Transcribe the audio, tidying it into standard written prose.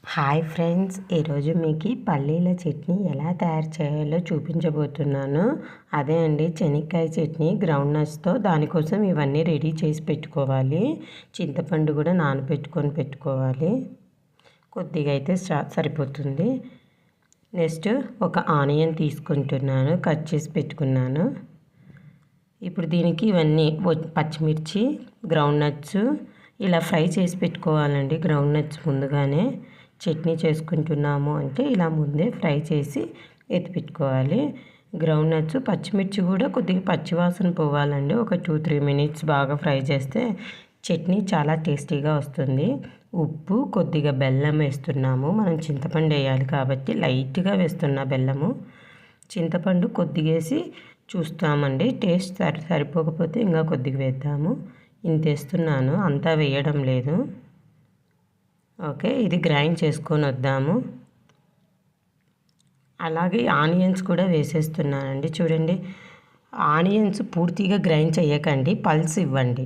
Hi friends, ఈరోజు మీకు పల్లీల చట్నీ ఎలా తయారు చేయాలో చూపించబోతున్నాను. అదే అండి శనక్కాయ చట్నీ గ్రౌండ్ నట్స్తో. దానికోసం ఇవన్నీ రెడీ చేసి పెట్టుకోవాలి. చింతపండు కూడా పెట్టుకోవాలి. కొద్దిగా అయితే సరిపోతుంది. నెక్స్ట్ ఒక ఆనియన్ తీసుకుంటున్నాను, కట్ చేసి పెట్టుకున్నాను. ఇప్పుడు దీనికి ఇవన్నీ పచ్చిమిర్చి, గ్రౌండ్ నట్స్ ఇలా ఫ్రై చేసి పెట్టుకోవాలండి. గ్రౌండ్ నట్స్ ముందుగానే చట్నీ చేసుకుంటున్నాము అంటే ఇలా ముందే ఫ్రై చేసి ఎత్తిపెట్టుకోవాలి. గ్రౌండ్ నట్స్, పచ్చిమిర్చి కూడా కొద్దిగా పచ్చివాసన పోవాలండి. ఒక 2-3 మినిట్స్ బాగా ఫ్రై చేస్తే చట్నీ చాలా టేస్టీగా వస్తుంది. ఉప్పు, కొద్దిగా బెల్లం వేస్తున్నాము. మనం చింతపండు వేయాలి కాబట్టి లైట్గా వేస్తున్నా బెల్లము. చింతపండు కొద్దిగా వేసి చూస్తామండి. టేస్ట్ సరిపోకపోతే ఇంకా కొద్దిగా వేద్దాము. ఇంత వేస్తున్నాను, అంతా వేయడం లేదు. ఓకే, ఇది గ్రైండ్ చేసుకొని వద్దాము. అలాగే ఆనియన్స్ కూడా వేసేస్తున్నానండి. చూడండి, ఆనియన్స్ పూర్తిగా గ్రైండ్ చేయకండి, పల్స్ ఇవ్వండి.